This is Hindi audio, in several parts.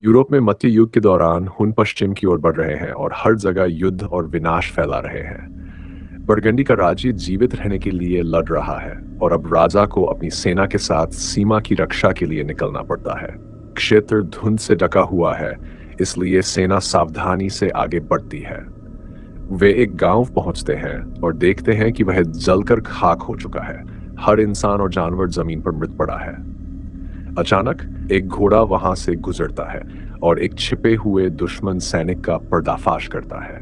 यूरोप में मध्य युग के दौरान हुन पश्चिम की ओर बढ़ रहे हैं और हर जगह युद्ध और विनाश फैला रहे हैं। बरगंडी का राज्य जीवित रहने के लिए लड़ रहा है और अब राजा को अपनी सेना के साथ सीमा की रक्षा के लिए निकलना पड़ता है। क्षेत्र धुंध से ढका हुआ है, इसलिए सेना सावधानी से आगे बढ़ती है। वे एक गांव पहुंचते हैं और देखते हैं कि वह जलकर खाक हो चुका है। हर इंसान और जानवर जमीन पर मृत पड़ा है। अचानक एक घोड़ा वहां से गुजरता है और एक छिपे हुए दुश्मन सैनिक का पर्दाफाश करता है।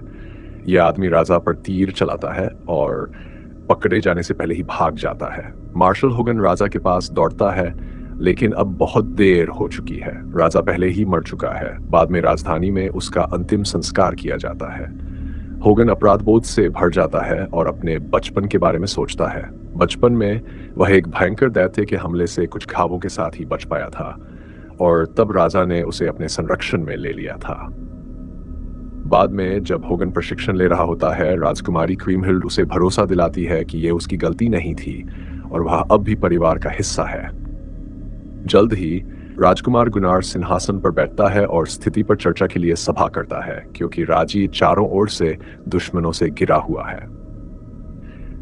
यह आदमी राजा पर तीर चलाता है और पकड़े जाने से पहले ही भाग जाता है। मार्शल होगन राजा के पास दौड़ता है, लेकिन अब बहुत देर हो चुकी है। राजा पहले ही मर चुका है। बाद में राजधानी में उसका अंतिम संस्कार किया जाता है। होगन अपराध बोध से भर जाता है और अपने बचपन के बारे में सोचता है। बचपन में वह एक भयंकर दैत्य के हमले से कुछ घावों के साथ ही बच पाया था और तब राजा ने उसे अपने संरक्षण में ले लिया था। बाद में जब होगन प्रशिक्षण ले रहा होता है, राजकुमारी क्रीमहिल्ड उसे भरोसा दिलाती है कि यह उसकी गलती नहीं थी और वह अब भी परिवार का हिस्सा है। जल्द ही राजकुमार गुनार सिंहासन पर बैठता है और स्थिति पर चर्चा के लिए सभा करता है, क्योंकि राज्य चारों ओर से दुश्मनों से घिरा हुआ है।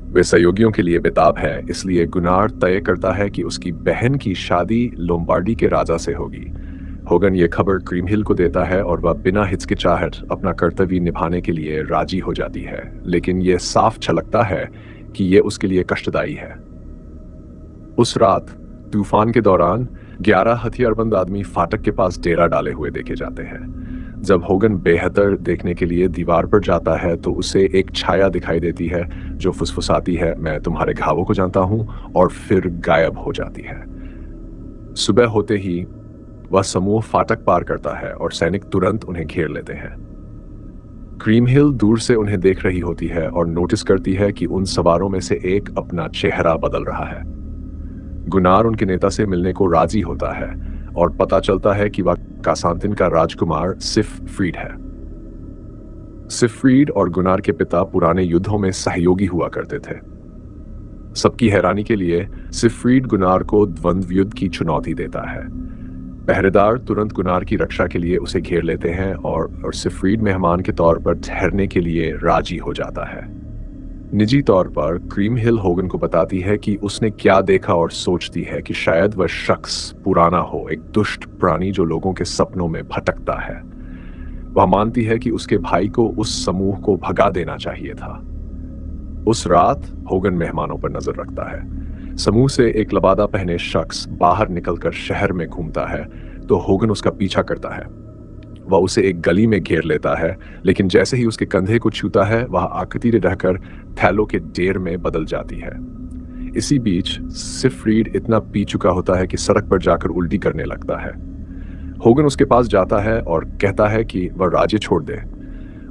वे सहयोगियों के लिए बेताब है, इसलिए गुनार तय करता है कि उसकी बहन की शादी लोम्बार्डी के राजा से होगी। होगन ये खबर क्रीमहिल को देता है और वह बिना हिचकिचाहट अपना कर्तव्य निभाने के लिए राजी हो जाती है, लेकिन यह साफ झलकता है कि यह उसके लिए कष्टदायी है। उस रात तूफान के दौरान 11 हथियारबंद आदमी फाटक के पास डेरा डाले हुए देखे जाते हैं। जब होगन बेहतर देखने के लिए दीवार पर जाता है तो उसे एक छाया दिखाई देती है जो फुसफुसाती है, मैं तुम्हारे घावों को जानता हूं, और फिर गायब हो जाती है। सुबह होते ही वह समूह फाटक पार करता है और सैनिक तुरंत उन्हें घेर लेते हैं। क्रीमहिल दूर से उन्हें देख रही होती है और नोटिस करती है कि उन सवारों में से एक अपना चेहरा बदल रहा है। गुनार उनके नेता से मिलने को राजी होता है और पता चलता है कि वह कासांतिन का राजकुमार सिगफ्रीड है। सिगफ्रीड और गुनार के पिता पुराने युद्धों में सहयोगी हुआ करते थे। सबकी हैरानी के लिए सिगफ्रीड गुनार को द्वंद्व युद्ध की चुनौती देता है। पहरेदार तुरंत गुनार की रक्षा के लिए उसे घेर लेते हैं और सिगफ्रीड मेहमान के तौर पर ठहरने के लिए राजी हो जाता है। निजी तौर पर क्रीमहिल होगन को बताती है कि उसने क्या देखा और सोचती है कि शायद वह शख्स पुराना हो, एक दुष्ट प्राणी जो लोगों के सपनों में भटकता है। वह मानती है कि उसके भाई को उस समूह को भगा देना चाहिए था। उस रात होगन मेहमानों पर नजर रखता है। समूह से एक लबादा पहने शख्स बाहर निकलकर शहर में घूमता है तो होगन उसका पीछा करता है। वह उसे एक गली में घेर लेता है, लेकिन जैसे ही उसके कंधे को छूता है वह आकृति रहकर थैलों के ढेर में बदल जाती है। इसी बीच सिगफ्रीड इतना पी चुका होता है कि सड़क पर जाकर उल्टी करने लगता है। होगन उसके पास जाता है और कहता है कि वह राज्य छोड़ दे।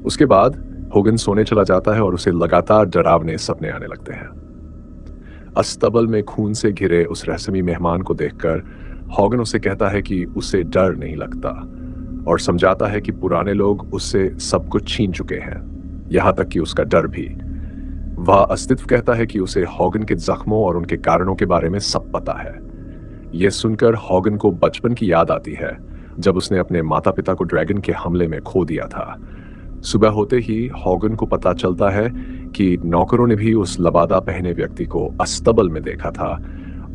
उसके बाद होगन सोने चला जाता है और उसे लगातार डरावने सपने आने लगते हैं। अस्तबल में खून से घिरे उस रहस्यमयी मेहमान को देखकर होगन उसे कहता है कि उसे डर नहीं लगता और समझाता है कि पुराने लोग उससे सब कुछ छीन चुके हैं, यहां तक कि उसका डर भी। वह अस्तित्व कहता है कि उसे होगन के जख्मों और उनके कारणों के बारे में सब पता है। यह सुनकर होगन को बचपन की याद आती है, जब उसने अपने माता पिता को ड्रैगन के हमले में खो दिया था। सुबह होते ही होगन को पता चलता है कि नौकरों ने भी उस लबादा पहने व्यक्ति को अस्तबल में देखा था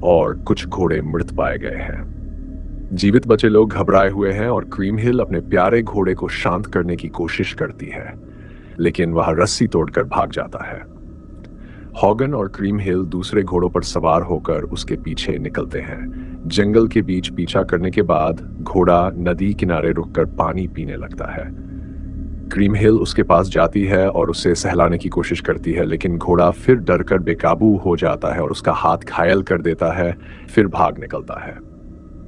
और कुछ घोड़े मृत पाए गए हैं। जीवित बचे लोग घबराए हुए हैं और क्रीमहिल अपने प्यारे घोड़े को शांत करने की कोशिश करती है, लेकिन वह रस्सी तोड़कर भाग जाता है। होगन और क्रीमहिल दूसरे घोड़ों पर सवार होकर उसके पीछे निकलते हैं। जंगल के बीच पीछा करने के बाद घोड़ा नदी किनारे रुककर पानी पीने लगता है। क्रीमहिल उसके पास जाती है और उसे सहलाने की कोशिश करती है, लेकिन घोड़ा फिर डरकर बेकाबू हो जाता है और उसका हाथ घायल कर देता है, फिर भाग निकलता है।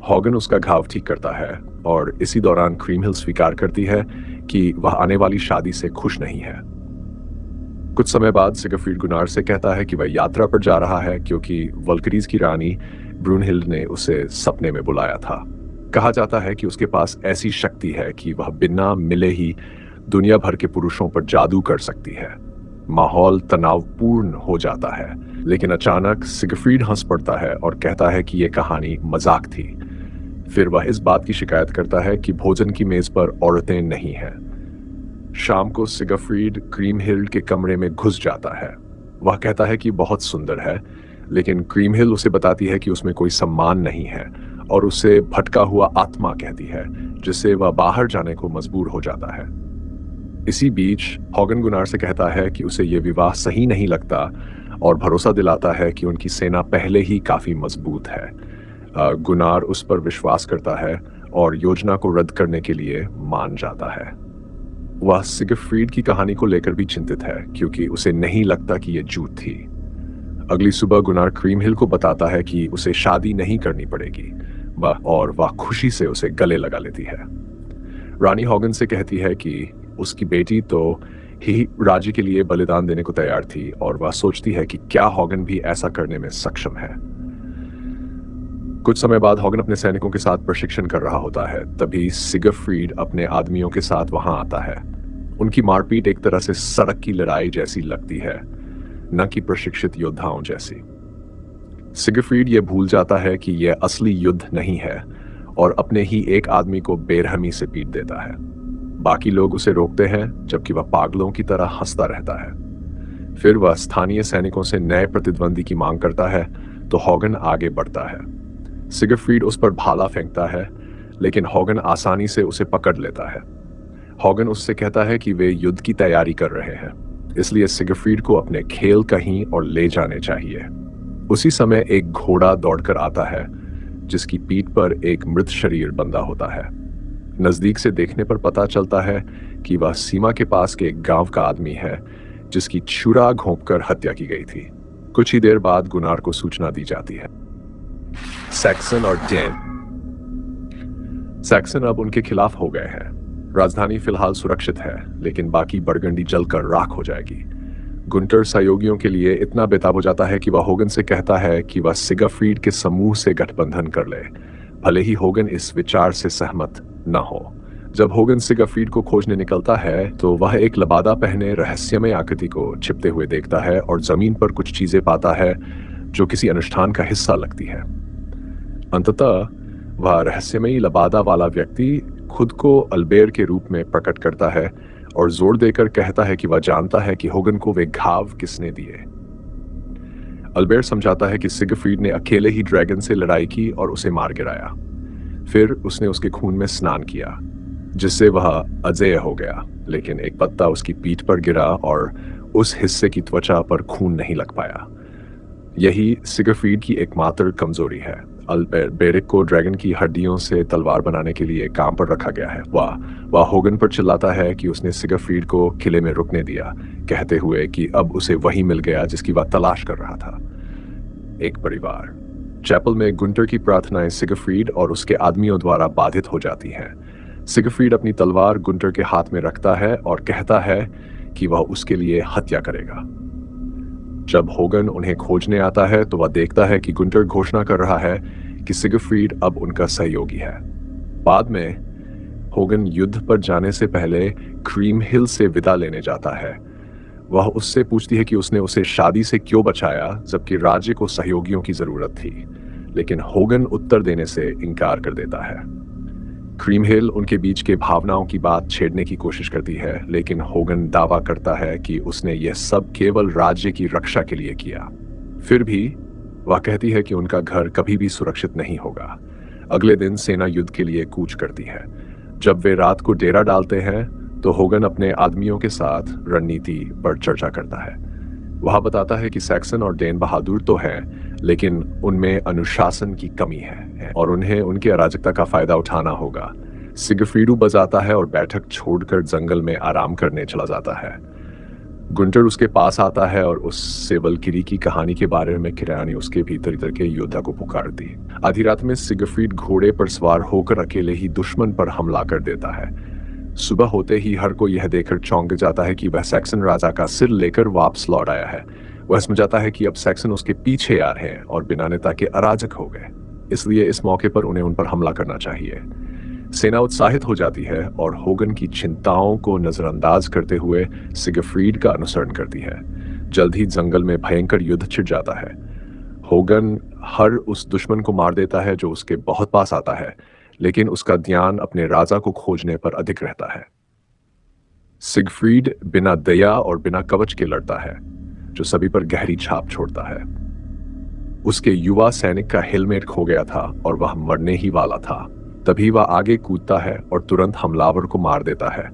होगन उसका घाव ठीक करता है और इसी दौरान क्रीमहिल स्वीकार करती है कि वह आने वाली शादी से खुश नहीं है। कुछ समय बाद सिगफ्रीड गुनार से कहता है कि वह यात्रा पर जा रहा है, क्योंकि वल्करीज की रानी ब्रूनहिल्ड ने उसे सपने में बुलाया था। कहा जाता है कि उसके पास ऐसी शक्ति है कि वह बिना मिले ही दुनिया भर के पुरुषों पर जादू कर सकती है। माहौल तनावपूर्ण हो जाता है, लेकिन अचानक सिगफ्रीड हंस पड़ता है और कहता है कि यह कहानी मजाक थी। फिर वह इस बात की शिकायत करता है कि भोजन की मेज पर औरतें नहीं हैं। शाम को सिगफ्रीड क्रीमहिल के कमरे में घुस जाता है। वह कहता है कि बहुत सुंदर है, लेकिन क्रीमहिल उसे बताती है कि उसमें कोई सम्मान नहीं है और उसे भटका हुआ आत्मा कहती है, जिससे वह बाहर जाने को मजबूर हो जाता है। इसी बीच हॉगन गुनार से कहता है कि उसे यह विवाह सही नहीं लगता और भरोसा दिलाता है कि उनकी सेना पहले ही काफी मजबूत है। गुनार उस पर विश्वास करता है और योजना को रद्द करने के लिए मान जाता है। वह सिगफ्रीड की कहानी को लेकर भी चिंतित है, क्योंकि उसे नहीं लगता कि यह झूठ थी। अगली सुबह गुनार क्रीमहिल को बताता है कि उसे शादी नहीं करनी पड़ेगी, वह खुशी से उसे गले लगा लेती है। रानी हॉगन से कहती है कि उसकी बेटी तो ही राज्य के लिए बलिदान देने को तैयार थी और वह सोचती है कि क्या हॉगन भी ऐसा करने में सक्षम है। कुछ समय बाद हॉगन अपने सैनिकों के साथ प्रशिक्षण कर रहा होता है। तभी सिगफ्रीड अपने आदमियों के साथ वहां आता है। उनकी मारपीट एक तरह से सड़क की लड़ाई जैसी लगती है, न कि प्रशिक्षित योद्धाओं जैसी। सिगफ्रीड यह भूल जाता है कि यह असली युद्ध नहीं है और अपने ही एक आदमी को बेरहमी से पीट देता है। बाकी लोग उसे रोकते हैं, जबकि वह पागलों की तरह हंसता रहता है। फिर वह स्थानीय सैनिकों से नए प्रतिद्वंदी की मांग करता है, तो हॉगन आगे बढ़ता है। सिगफ्रीड उस पर भाला फेंकता है, लेकिन हॉगन आसानी से उसे पकड़ लेता है। हॉगन उससे कहता है कि वे युद्ध की तैयारी कर रहे हैं, इसलिए सिगफ्रीड को अपने खेल कहीं और ले जाने चाहिए। उसी समय एक घोड़ा दौड़कर आता है, जिसकी पीठ पर एक मृत शरीर बंधा होता है। नजदीक से देखने पर पता चलता है कि वह सीमा के पास के एक गांव का आदमी है, जिसकी छुरा घोंपकर हत्या की गई थी। कुछ ही देर बाद गुनार को सूचना दी जाती है। सैक्सन और डेन। सैक्सन अब उनके खिलाफ हो गए हैं। राजधानी फिलहाल सुरक्षित है, लेकिन बाकी बरगंडी जलकर राख हो जाएगी। गुंटर सहयोगियों के लिए इतना बेताब हो जाता है कि वह होगन से कहता है कि वह सिगफ्रीड के समूह से गठबंधन कर ले, भले ही होगन इस विचार से सहमत न हो। जब होगन सिगफ्रीड को खोजने निकलता है, तो वह एक लबादा पहने रहस्यमय आकृति को छिपते हुए देखता है और जमीन पर कुछ चीजें पाता है जो किसी अनुष्ठान का हिस्सा लगती है। अंततः वह रहस्यमयी लबादा वाला व्यक्ति खुद को अल्बेर के रूप में प्रकट करता है और जोर देकर कहता है कि वह जानता है कि होगन को वे घाव किसने दिए। अल्बेर समझाता है कि सिगफ्रीड ने अकेले ही ड्रैगन से लड़ाई की और उसे मार गिराया। फिर उसने उसके खून में स्नान किया, जिससे वह अजेय हो गया, लेकिन एक पत्ता उसकी पीठ पर गिरा और उस हिस्से की त्वचा पर खून नहीं लग पाया। यही सिगफ्रीड की एकमात्र कमजोरी है। अल्बेरिक को ड्रैगन की हड्डियों से तलवार बनाने के लिए काम पर रखा गया है। वह होगन पर चिल्लाता है कि उसने सिगफ्रीड को किले में रुकने दिया, कहते हुए कि अब उसे वही मिल गया जिसकी वह तलाश कर रहा था, एक परिवार। चैपल में गुंटर की प्रार्थनाएं सिगफ्रीड और उसके आदमियों द्वारा बाधित हो जाती हैं। सिगफ्रीड अपनी तलवार गुंटर के हाथ में रखता है और कहता है कि वह उसके लिए हत्या करेगा। जब होगन उन्हें खोजने आता है, तो वह देखता है कि गुंटर घोषणा कर रहा है कि सिगफ्रीड अब उनका सहयोगी है। बाद में होगन युद्ध पर जाने से पहले क्रीमहिल से विदा लेने जाता है। वह उससे पूछती है कि उसने उसे शादी से क्यों बचाया, जबकि राज्य को सहयोगियों की जरूरत थी, लेकिन होगन उत्तर देने से इनकार कर देता है। क्रीमहिल उनके बीच के भावनाओं की बात छेड़ने की कोशिश करती है, लेकिन होगन दावा करता है कि उसने यह सब केवल राज्य की रक्षा के लिए किया। फिर भी वह कहती है कि उनका घर कभी भी सुरक्षित नहीं होगा। अगले दिन सेना युद्ध के लिए कूच करती है। जब वे रात को डेरा डालते हैं, तो होगन अपने आदमियों के साथ रणनीति पर चर्चा करता है। वह बताता है कि सैक्सन और डेन बहादुर तो हैं, लेकिन उनमें अनुशासन की कमी है और उन्हें उनकी अराजकता का फायदा उठाना होगा। सिगफ्रीडू बजाता है और बैठक छोड़कर जंगल में आराम करने चला जाता है। गुंटर उसके पास आता है और उससे वल्किरी की कहानी के बारे में किरानी उसके भीतर इधर के योद्धा को पुकारती। आधी रात में सिगफ्रीड घोड़े पर सवार होकर अकेले ही दुश्मन पर हमला कर देता है। सुबह होते ही हर कोई यह देखकर चौंक जाता है कि वह सैक्सन राजा का सिर लेकर वापस लौट आया है। वह समझ जाता है कि अब सैक्सन उसके पीछे आ रहे हैं और बिना नेता के अराजक हो गए, इसलिए इस मौके पर उन्हें उन पर हमला करना चाहिए। सेना उत्साहित हो जाती है और होगन की चिंताओं को नजरअंदाज करते हुए सिगफ्रीड का अनुसरण करती है। जल्द ही जंगल में भयंकर युद्ध छिड़ जाता है। होगन हर उस दुश्मन को मार देता है जो उसके बहुत पास आता है, लेकिन उसका ध्यान अपने राजा को खोजने पर अधिक रहता है। सिगफ्रीड बिना दया और बिना कवच के लड़ता है, जो सभी पर गहरी छाप छोड़ता है। उसके युवा सैनिक का हेलमेट खो गया था और वह मरने ही वाला था। तभी वह आगे कूदता है और तुरंत हमलावर को मार देता है,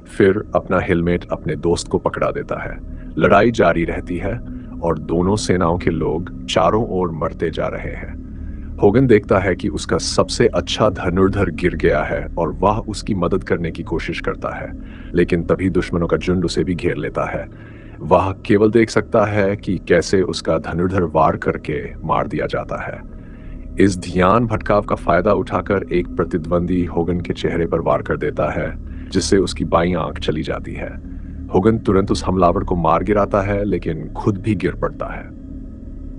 फिर अपना हेलमेट अपने दोस्त को पकड़ा देता है। लड़ाई जारी रहती है और दोनों सेनाओं के लोग चारों ओर मरते जा रहे हैं। होगन देखता है कि उसका सबसे अच्छा धनुर्धर गिर गया है और वह उसकी मदद करने की कोशिश करता है, लेकिन तभी दुश्मनों का झुंड उसे भी घेर लेता है। वह केवल देख सकता है कि कैसे उसका धनुर्धर वार करके मार दिया जाता है। इस ध्यान भटकाव का फायदा उठाकर एक प्रतिद्वंदी होगन के चेहरे पर वार कर देता है, जिससे उसकी बाईं आंख चली जाती है। होगन तुरंत उस हमलावर को मार गिराता है, लेकिन खुद भी गिर पड़ता है।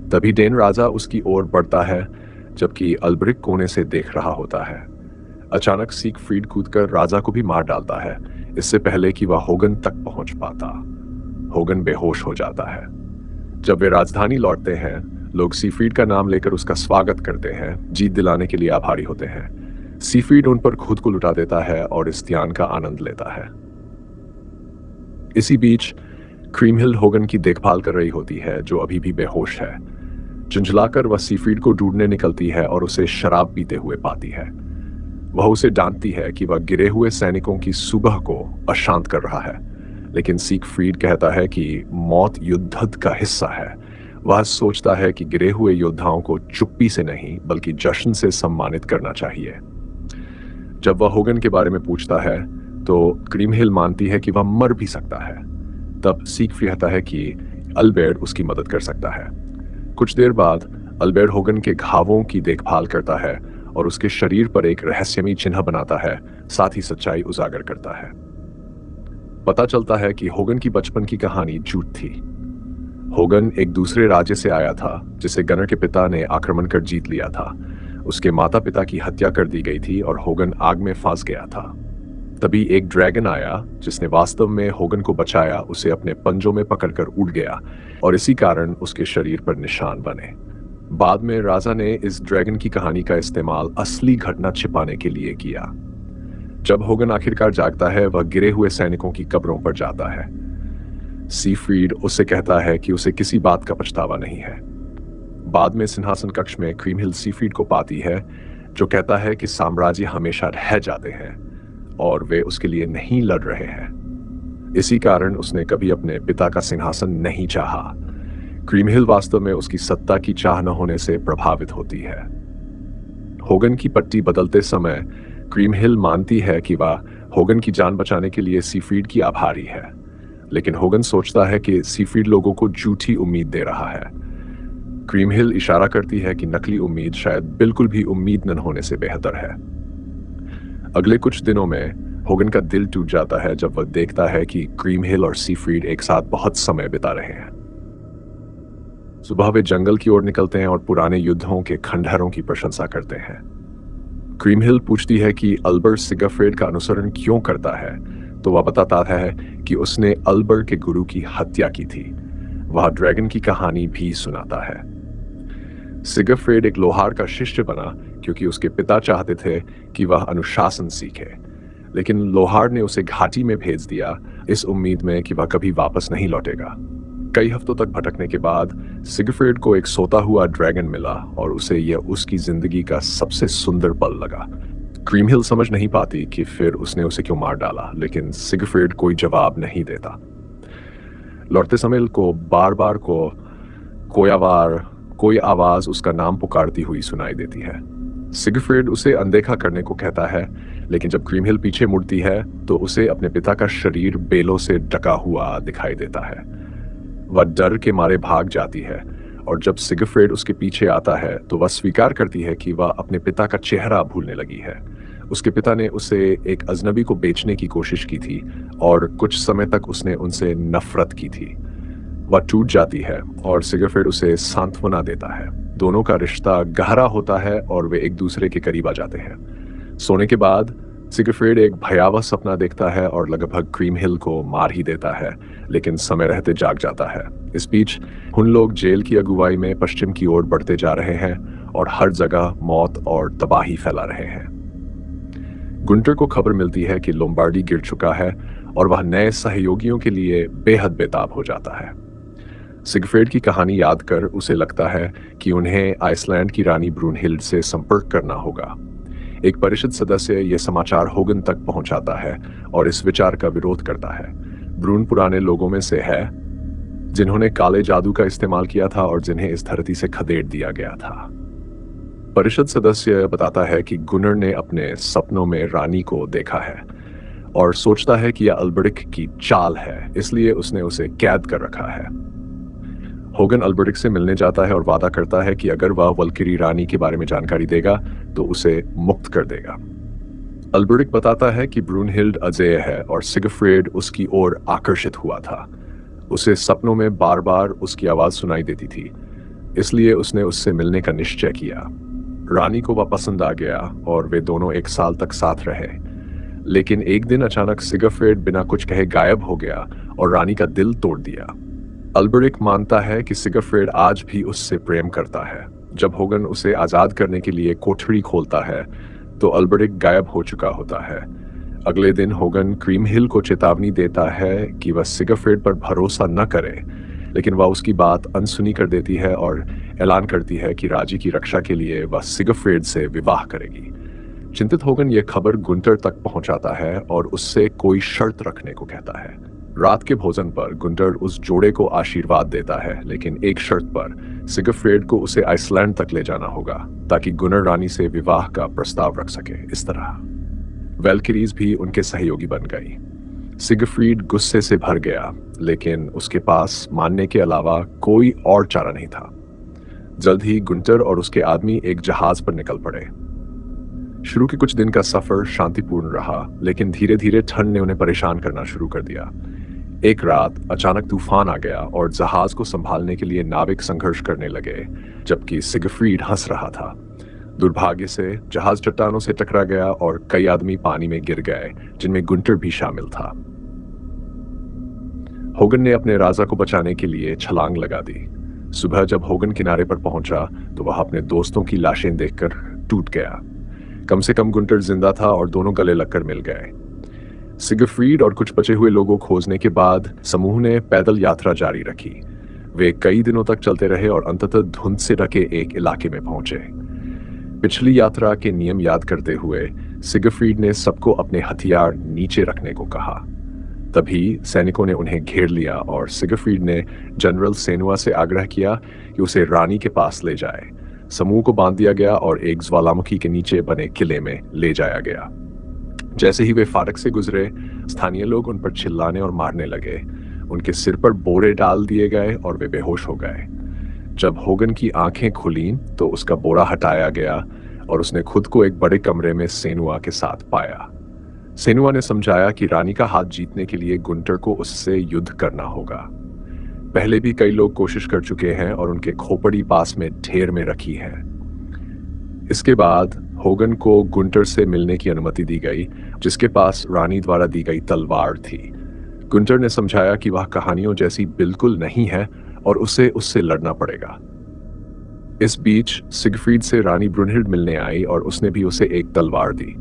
तभी डेन राजा उसकी ओर बढ़ता है, जबकि अल्ब्रिक कोने से देख रहा होता है। अचानक सिगफ्रीड कूदकर राजा को भी मार डालता है, इससे पहले कि वह होगन तक पहुंच पाता। होगन बेहोश हो जाता है। जब वे राजधानी लौटते हैं, लोग सिगफ्रीड का नाम लेकर उसका स्वागत करते हैं, जीत दिलाने के लिए आभारी होते हैं। सिगफ्रीड उन पर खुद को लुटा देता है और इस ध्यान का आनंद लेता है। इसी बीच क्रीमहिल होगन की देखभाल कर रही होती है, जो अभी भी बेहोश है। झुंझलाकर वह सिगफ्रीड को ढूंढने निकलती है और उसे शराब पीते हुए पाती है। वह उसे डांटती है कि वह गिरे हुए सैनिकों की सुबह को अशांत कर रहा है, लेकिन सिगफ्रीड कहता है कि मौत युद्ध का हिस्सा है। वह सोचता है कि गिरे हुए योद्धाओं को चुप्पी से नहीं बल्कि जश्न से सम्मानित करना चाहिए। जब वह होगन के बारे में पूछता है तो क्रीमहिल मानती है कि वह मर भी सकता है। तब सिगफ्रीड कहता है कि अल्बेर्ट उसकी मदद कर सकता है। कुछ देर बाद अल्बेर्ट होगन के घावों की देखभाल करता है और उसके शरीर पर एक रहस्यमयी चिन्ह बनाता है, साथ ही सच्चाई उजागर करता है। पता चलता है कि होगन की बचपन की कहानी झूठ थी। होगन एक दूसरे राज्य से आया था, जिसे गनर के पिता ने आक्रमण कर जीत लिया था। उसके माता पिता की हत्या कर दी गई थी और होगन आग में फंस गया था। तभी एक ड्रैगन आया, जिसने वास्तव में होगन को बचाया, उसे अपने पंजों में पकड़कर उड़ गया और इसी कारण उसके शरीर पर निशान बने। बाद में राजा ने इस ड्रैगन की कहानी का इस्तेमाल असली घटना छिपाने के लिए किया। जब होगन आखिरकार जागता है, वह गिरे हुए सैनिकों की कब्रों पर जाता है। सिगफ्रीड उससे कहता है कि उसे किसी बात का पछतावा नहीं है। बाद में सिंहासन कक्ष में क्रीमहिल सिगफ्रीड को पाती है, जो कहता है कि साम्राज्य हमेशा रह जाते हैं और वे उसके लिए नहीं लड़ रहे हैं। इसी कारण उसने कभी अपने पिता का सिंहासन नहीं चाहा। क्रीमहिल वास्तव में उसकी सत्ता की चाह न होने से प्रभावित होती है। होगन की पट्टी बदलते समय क्रीमहिल मानती है कि वह होगन की जान बचाने के लिए सिगफ्रीड की आभारी है, लेकिन होगन सोचता है कि सिगफ्रीड लोगों को झूठी उम्मीद दे रहा है। क्रीमहिल इशारा करती है कि नकली उम्मीद शायद बिल्कुल भी उम्मीद न होने से बेहतर है। अगले कुछ दिनों में होगन का दिल टूट जाता है जब वह देखता है कि क्रीमहिल और सिगफ्रीड एक साथ बहुत समय बिता रहे हैं। सुबह वे जंगल की ओर निकलते हैं और पुराने युद्धों के खंडहरों की प्रशंसा करते हैं। क्रीमहिल पूछती है कि अल्बर्ट सिगफ्रीड का अनुसरण क्यों करता है, तो वह बताता है कि उसने अल्बर्ट के गुरु की हत्या की थी। वह ड्रैगन की कहानी भी सुनाता है। सिगफ्रीड एक लोहार का शिष्य बना क्योंकि उसके पिता चाहते थे कि वह अनुशासन सीखे, लेकिन लोहार ने उसे घाटी में भेज दिया, इस उम्मीद में कि वह कभी वापस नहीं लौटेगा। कई हफ्तों तक भटकने के बाद सिगफ्रीड को एक सोता हुआ ड्रैगन मिला और उसे यह उसकी जिंदगी का सबसे सुंदर पल लगा। क्रीमहिल समझ नहीं पाती कि फिर उसने उसे क्यों मार डाला, लेकिन सिगफ्रीड कोई जवाब नहीं देता। लौटते समय को बार बार कोई आवाज उसका नाम पुकारती हुई सुनाई देती है। सिगफ्रीड उसे अनदेखा करने को कहता है, लेकिन जब क्रीमहिल पीछे मुड़ती है तो उसे अपने पिता का शरीर बेलों से ढका हुआ दिखाई देता है। वह डर के मारे भाग जाती है और जब सिगफ्रीड उसके पीछे आता है तो वह स्वीकार करती है कि वह अपने पिता का चेहरा भूलने लगी है। उसके पिता ने उसे एक अजनबी को बेचने की कोशिश की थी और कुछ समय तक उसने उनसे नफरत की थी। वह टूट जाती है और सिगफ्रीड उसे सांत्वना देता है। दोनों का रिश्ता गहरा होता है और वे एक दूसरे के करीब आ जाते हैं। सोने के बाद सिगफ्रीड एक भयावह सपना देखता है और लगभग क्रीमहिल को मार ही देता है, लेकिन समय रहते जाग जाता है। इस बीच उन लोग जेल की अगुवाई में पश्चिम की ओर बढ़ते जा रहे हैं और हर जगह मौत और तबाही फैला रहे हैं। गुंटर को खबर मिलती है कि लोम्बार्डी गिर चुका है और वह नए सहयोगियों के लिए बेहद बेताब हो जाता है। सिगफ्रेड की कहानी याद कर उसे लगता है कि उन्हें आइसलैंड की रानी ब्रूनहिल्ड से संपर्क करना होगा। एक परिषद सदस्य यह समाचार होगन तक पहुंचाता है और इस विचार का विरोध करता है। ब्रून पुराने लोगों में से है जिन्होंने काले जादू का इस्तेमाल किया था और जिन्हें इस धरती से खदेड़ दिया गया था। परिषद सदस्य बताता है कि गुनर ने अपने सपनों में रानी को देखा है और सोचता है कि यह अल्बरिक की चाल है, इसलिए उसने उसे कैद कर रखा है। होगन अल्बरिक से मिलने जाता है और वादा करता है कि अगर वह वल्किरी रानी के बारे में जानकारी देगा तो उसे मुक्त कर देगा। अल्बरिक बताता है कि ब्रूनहिल्ड अजेय है और सिगफ्रेड उसकी ओर आकर्षित हुआ था। उसे सपनों में बार बार उसकी आवाज सुनाई देती थी, इसलिए उसने उससे मिलने का निश्चय किया। रानी को वह पसंद आ गया और वे दोनों 1 साल तक साथ रहे। लेकिन एक दिन अचानक सिगफ्रेड बिना कुछ कहे गायब हो गया और रानी का दिल तोड़ दिया। अल्बरिक मानता है कि सिगफ्रेड आज भी उससे प्रेम करता है। जब होगन उसे आजाद करने के लिए कोठरी खोलता है तो अल्बरिक गायब हो चुका होता है। अगले दिन होगन क्रीमहिल को चेतावनी देता है कि वह सिगफ्रेड पर भरोसा न करे, लेकिन वह उसकी बात अनसुनी कर देती है और ऐलान करती है कि राजी की रक्षा के लिए वह सिगफ्रेड से विवाह करेगी। चिंतित होगन यह खबर गुंटर तक पहुंचाता है और उससे कोई शर्त रखने को कहता है। रात के भोजन पर गुंटर उस जोड़े को आशीर्वाद देता है, लेकिन एक शर्त पर, सिगफ्रेड को उसे आइसलैंड तक ले जाना होगा ताकि गुनर रानी से विवाह का प्रस्ताव रख सके। इस तरह वेल्किरीज भी उनके सहयोगी बन गई। सिगफ्रीड गुस्से से भर गया, लेकिन उसके पास मानने के अलावा कोई और चारा नहीं था। जल्द ही गुंटर और उसके आदमी एक जहाज पर निकल पड़े। शुरू के कुछ दिन का सफर शांतिपूर्ण रहा, लेकिन धीरे धीरे ठंड ने उन्हें परेशान करना शुरू कर दिया। एक रात अचानक तूफान आ गया और जहाज को संभालने के लिए नाविक संघर्ष करने लगे, जबकि सिगफ्रीड हंस रहा था। दुर्भाग्य से जहाज चट्टानों से टकरा गया और कई आदमी पानी में गिर गए, जिनमें गुंटर भी शामिल था। होगन ने अपने राजा को बचाने के लिए छलांग लगा दी। सुबह जब होगन किनारे पर पहुंचा तो वह अपने दोस्तों की लाशें देखकर टूट गया। कम से कम गुंटर जिंदा था और दोनों गले लगकर मिल गए। सिगफ्रीड और कुछ बचे हुए लोगों को खोजने के बाद समूह ने पैदल यात्रा जारी रखी। वे कई दिनों तक चलते रहे और अंततः धुंध से ढके एक इलाके में पहुंचे। पिछली यात्रा के नियम याद करते हुए सिगफ्रीड ने सबको अपने हथियार नीचे रखने को कहा। तभी सैनिकों ने उन्हें घेर लिया और सिगफ्रीड ने जनरल सेनुआ से आग्रह किया कि उसे रानी के पास ले जाए। समूह को बांध दिया गया और एक ज्वालामुखी के नीचे बने किले में ले जाया गया। जैसे ही वे फाटक से गुजरे, स्थानीय लोग उन पर चिल्लाने और मारने लगे। उनके सिर पर बोरे डाल दिए गए और वे बेहोश हो गए। जब होगन की आंखें खुलीं तो उसका बोरा हटाया गया और उसने खुद को एक बड़े कमरे में सेनुआ के साथ पाया। सेनुआ ने समझाया कि रानी का हाथ जीतने के लिए गुंटर को उससे युद्ध करना होगा। पहले भी कई लोग कोशिश कर चुके हैं और उनके खोपड़ी पास में ढेर में रखी है। इसके बाद होगन को गुंटर से मिलने की अनुमति दी गई, जिसके पास रानी द्वारा दी गई तलवार थी। गुंटर ने समझाया कि वह कहानियों जैसी बिल्कुल नहीं है और उसे उससे लड़ना पड़ेगा। इस बीच सिगफ्रीड से रानी ब्रूनहिल्ड मिलने आई और उसने भी उसे एक तलवार दी।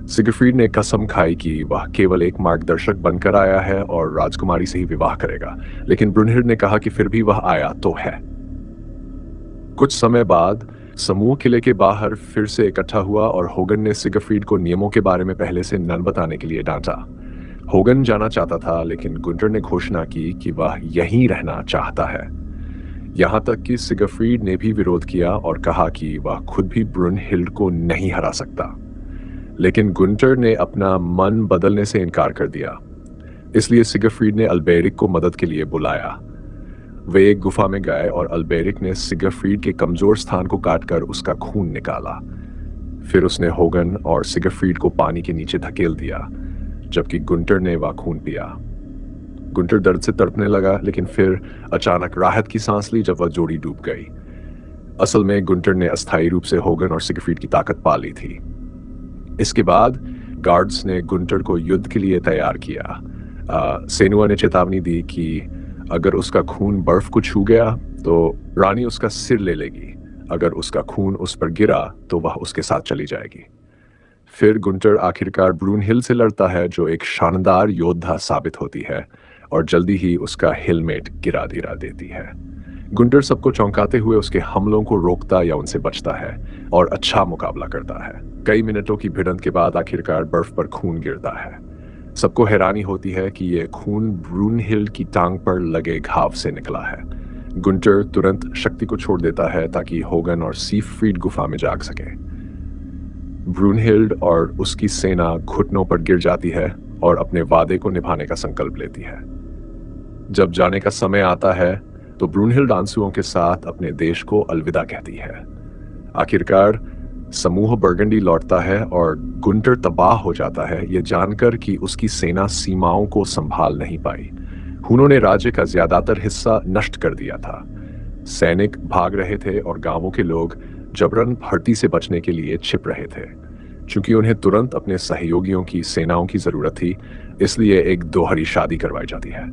सिगफ्रीड ने कसम खाई कि वह केवल एक मार्गदर्शक बनकर आया है और राजकुमारी से ही विवाह करेगा, लेकिन ब्रूनहिल्ड ने कहा कि फिर भी वह आया तो है। कुछ समय बाद समूह किले के बाहर फिर से इकट्ठा हुआ और होगन ने सिगफ्रीड को नियमों के बारे में पहले से न बताने के लिए डांटा। होगन जाना चाहता था, लेकिन गुंटर ने घोषणा की कि वह यहीं रहना चाहता है। यहां तक कि सिगफ्रीड ने भी विरोध किया और कहा कि वह खुद भी ब्रूनहिल्ड को नहीं हरा सकता। लेकिन गुंटर ने अपना मन बदलने से इनकार कर दिया, इसलिए सिगफ्रीड ने अल्बेरिक को मदद के लिए बुलाया। वे एक गुफा में गए और अल्बेरिक ने सिगफ्रीड के कमजोर स्थान को काटकर उसका खून निकाला। फिर उसने होगन और सिगफ्रीड को पानी के नीचे धकेल दिया, जबकि गुंटर ने वह खून पिया। गुंटर दर्द से तड़पने लगा, लेकिन फिर अचानक राहत की सांस ली जब वह जोड़ी डूब गई। असल में गुंटर ने अस्थायी रूप से होगन और सिगफ्रीड की ताकत पा ली थी। इसके बाद गार्ड्स ने गुंटर को युद्ध के लिए तैयार किया। सेनुआ ने चेतावनी दी कि अगर उसका खून बर्फ को छू गया तो रानी उसका सिर ले लेगी। अगर उसका खून उस पर गिरा तो वह उसके साथ चली जाएगी। फिर गुंटर आखिरकार ब्रूनहिल्ड से लड़ता है, जो एक शानदार योद्धा साबित होती है और जल्दी ही उसका हेलमेट गिरा दिरा देती है। गुंटर सबको चौंकाते हुए उसके हमलों को रोकता या उनसे बचता है और अच्छा मुकाबला करता है। कई मिनटों की भिड़ंत के बाद आखिरकार बर्फ पर खून गिरता है। सबको हैरानी होती है कि यह खून ब्रूनहिल्ड की टांग पर लगे घाव से निकला है। गुंटर तुरंत शक्ति को छोड़ देता है ताकि होगन और सीफ्रीड गुफा में जाग सके। ब्रूनहिल्ड और उसकी सेना घुटनों पर गिर जाती है और अपने वादे को निभाने का संकल्प लेती है। जब जाने का समय आता है तो ब्रूनहिल्ड आंसुओं के साथ अपने देश को अलविदा कहती है। आखिरकार समूह बर्गंडी लौटता है और गुंटर तबाह हो जाता है, यह जानकर कि उसकी सेना सीमाओं को संभाल नहीं पाई। हुनों ने राज्य का ज्यादातर हिस्सा नष्ट कर दिया था। सैनिक भाग रहे थे और गांवों के लोग जबरन भर्ती से बचने के लिए छिप रहे थे। चूंकि उन्हें तुरंत अपने सहयोगियों की सेनाओं की जरूरत थी, इसलिए एक दोहरी शादी करवाई जाती है।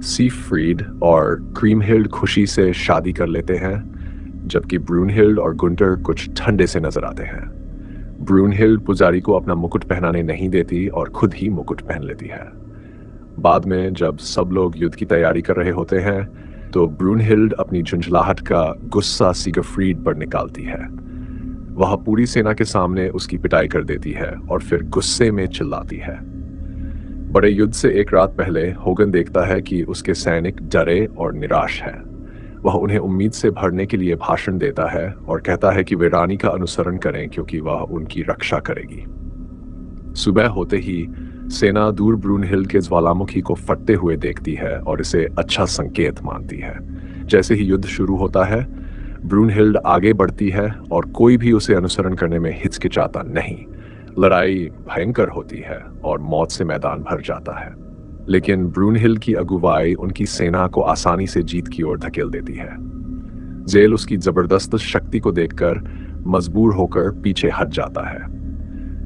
सीफ्रीड और क्रीमहिल्ड खुशी से शादी कर लेते हैं, जबकि ब्रूनहिल्ड और गुंटर कुछ ठंडे से नजर आते हैं। ब्रूनहिल्ड पुजारी को अपना मुकुट पहनाने नहीं देती और खुद ही मुकुट पहन लेती है। बाद में जब सब लोग युद्ध की तैयारी कर रहे होते हैं तो ब्रूनहिल्ड अपनी झुंझलाहट का गुस्सा सिगफ्रीड पर निकालती है। वह पूरी सेना के सामने उसकी पिटाई कर देती है और फिर गुस्से में चिल्लाती है। बड़े युद्ध से एक रात पहले होगन देखता है कि उसके सैनिक डरे और निराश हैं। वह उन्हें उम्मीद से भरने के लिए भाषण देता है और कहता है कि वे रानी का अनुसरण करें क्योंकि वह उनकी रक्षा करेगी। सुबह होते ही सेना दूर ब्रूनहिल्ड के ज्वालामुखी को फटते हुए देखती है और इसे अच्छा संकेत मानती है। जैसे ही युद्ध शुरू होता है, ब्रूनहिल्ड आगे बढ़ती है और कोई भी उसे अनुसरण करने में हिचकिचाता नहीं। लड़ाई भयंकर होती है और मौत से मैदान भर जाता है, लेकिन ब्रूनहिल्ड की अगुवाई उनकी सेना को आसानी से जीत की ओर धकेल देती है। जेल उसकी जबरदस्त शक्ति को देखकर मजबूर होकर पीछे हट जाता है।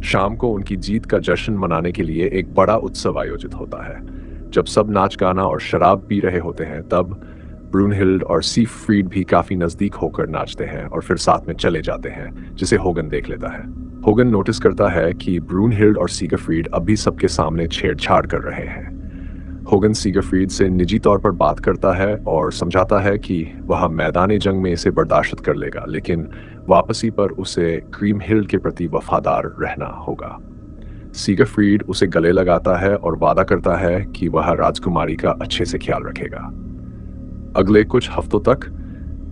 शाम को उनकी जीत का जश्न मनाने के लिए एक बड़ा उत्सव आयोजित होता है। जब सब नाच गाना और शराब पी रहे होते हैं, तब ब्रूनहिल्ड और सीफ्रीड भी काफी नजदीक होकर नाचते हैं और फिर साथ में चले जाते हैं, जिसे होगन देख लेता है। होगन नोटिस करता है कि ब्रूनहिल्ड और सिगफ्रीड अब भी सबके सामने छेड़छाड़ कर रहे हैं। होगन सिगफ्रीड से निजी तौर पर बात करता है और समझाता है कि वह मैदानी जंग में इसे बर्दाश्त कर लेगा, लेकिन वापसी पर उसे क्रीमहिल्ड के प्रति वफादार रहना होगा। सिगफ्रीड उसे गले लगाता है और वादा करता है कि वह राजकुमारी का अच्छे से ख्याल रखेगा। अगले कुछ हफ्तों तक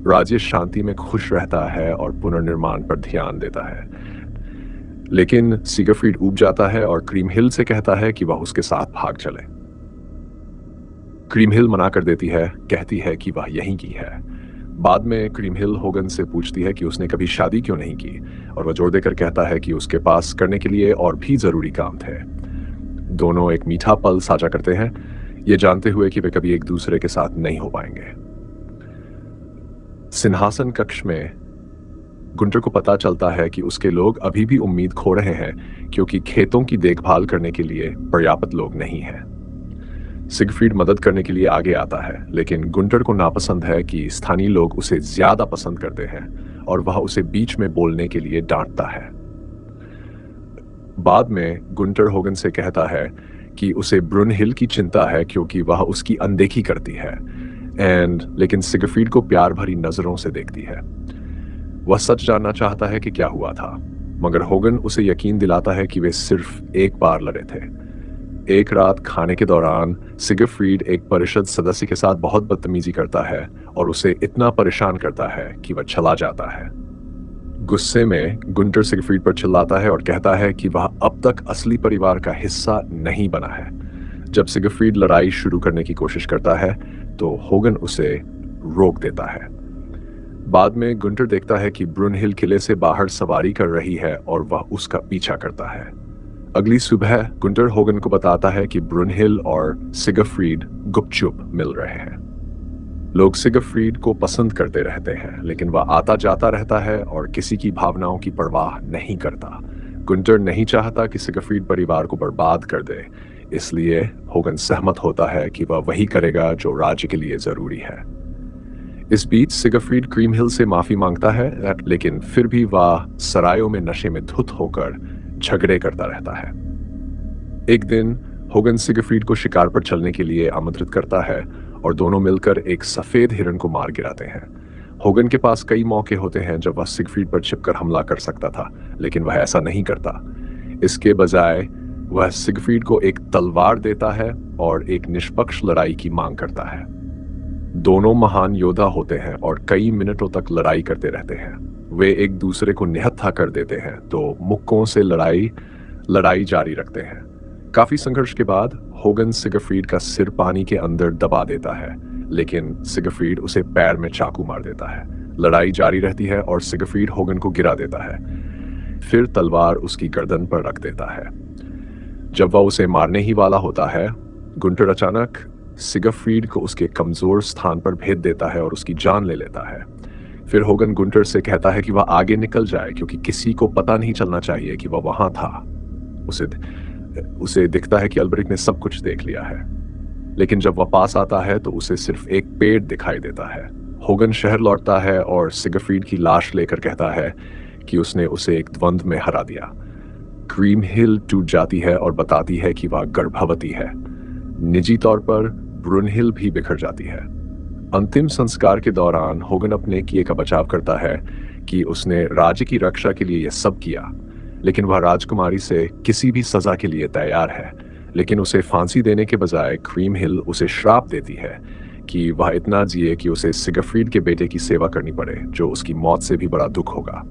राज्य शांति में खुश रहता है और पुनर्निर्माण पर ध्यान देता है, लेकिन सिगफ्रीड ऊब जाता है और क्रीमहिल्ड से कहता है कि वह उसके साथ भाग चले। क्रीमहिल्ड मना कर देती है, कहती है कि वह यहीं की है। बाद में क्रीमहिल्ड होगन से पूछती है कि उसने कभी शादी क्यों नहीं की, और वह जोर देकर कहता है कि उसके पास करने के लिए और भी जरूरी काम थे। दोनों एक मीठा पल साझा करते हैं, ये जानते हुए कि वे कभी एक दूसरे के साथ नहीं हो पाएंगे। सिंहासन कक्ष में गुंटर को पता चलता है कि उसके लोग अभी भी उम्मीद खो रहे हैं, क्योंकि खेतों की देखभाल करने के लिए पर्याप्त लोग नहीं हैं। सिगफ्रीड मदद करने के लिए आगे आता है, लेकिन गुंटर को नापसंद है कि स्थानीय लोग उसे ज्यादा पसंद करते हैं और वह उसे बीच में बोलने के लिए डांटता है। बाद में गुंटर होगन से कहता है कि उसे ब्रूनहिल्ड की चिंता है क्योंकि वह उसकी अनदेखी करती है, लेकिन सिगफ्रीड को प्यार भरी नजरों से देखती है। वह सच जानना चाहता है कि क्या हुआ था, मगर होगन उसे यकीन दिलाता है कि वे सिर्फ एक बार लड़े थे। एक रात खाने के दौरान सिगफ्रीड एक परिषद सदस्य के साथ बहुत बदतमीजी करता है और उसे इतना परेशान करता है कि वह चला जाता है। गुस्से में गुंटर सिगफ्रीड पर चिल्लाता है और कहता है कि वह अब तक असली परिवार का हिस्सा नहीं बना है। जब सिगफ्रीड लड़ाई शुरू करने की कोशिश करता है तो होगन उसे रोक देता है। बाद में गुंटर देखता है कि ब्रूनहिल्ड किले से बाहर सवारी कर रही है और वह उसका पीछा करता है। अगली सुबह गुंटर होगन को बताता है कि ब्रूनहिल्ड और सिगफ्रीड गुपचुप मिल रहे हैं। लोग सिगफ्रीड को पसंद करते रहते हैं, लेकिन वह आता जाता रहता है और किसी की भावनाओं की परवाह नहीं करता। गुंटर नहीं चाहता कि सिगफ्रीड परिवार को बर्बाद कर दे, इसलिए होगन सहमत होता है कि वह वही करेगा जो राज्य के लिए जरूरी है। इस बीच सिगफ्रीड क्रीमहिल्ड से माफी मांगता है, लेकिन फिर भी वह सरायों में नशे में धुत होकर झगड़े करता रहता है। एक दिन होगन सिगफ्रीड को शिकार पर चलने के लिए आमंत्रित करता है और दोनों मिलकर एक सफेद हिरन को मार गिराते हैं। होगन के पास कई मौके होते हैं जब वह सिगफ्रीड पर छिपकर हमला कर सकता था, लेकिन वह ऐसा नहीं करता। इसके बजाय वह सिगफ्रीड को एक तलवार देता है और एक निष्पक्ष लड़ाई की मांग करता है। दोनों महान योद्धा होते हैं और कई मिनटों तक लड़ाई करते रहते हैं। वे एक दूसरे को निहत्था कर देते हैं तो मुक्कों से लड़ाई जारी रखते हैं। काफी संघर्ष के बाद होगन सिगफ्रीड का सिर पानी के अंदर दबा देता है, लेकिन सिगफ्रीड उसे पैर में चाकू मार देता है। लड़ाई जारी रहती है और सिगफ्रीड होगन को गिरा देता है, फिर तलवार उसकी गर्दन पर रख देता है। जब वह उसे मारने ही वाला होता है, गुंटर अचानक सिगफ्रीड को उसके कमजोर स्थान पर भेद देता है और उसकी जान ले लेता है। फिर होगन गुंटर से कहता है कि वह आगे निकल जाए, क्योंकि किसी को पता नहीं चलना चाहिए कि वह वहां था। उसे दिखता है कि अल्बरिक ने सब कुछ देख लिया है, लेकिन जब वह पास आता है तो उसे सिर्फ एक पेड़ दिखाई देता है। होगन शहर लौटता है और सिगफ्रीड की लाश लेकर कहता है कि उसने उसे एक द्वंद्व में हरा दिया। क्रीम हिल टूट जाती है और बताती है कि वह गर्भवती है। निजी तौर पर ब्रुनहिल भी बिखर जाती है। अंतिम संस्कार के दौरान होगन अपने किए का बचाव करता है कि उसने राज्य की रक्षा के लिए यह सब किया, लेकिन वह राजकुमारी से किसी भी सजा के लिए तैयार है। लेकिन उसे फांसी देने के बजाय क्रीम हिल उसे श्राप देती है कि वह इतना जिए कि उसे सिगफ्रीड के बेटे की सेवा करनी पड़े, जो उसकी मौत से भी बड़ा दुख होगा।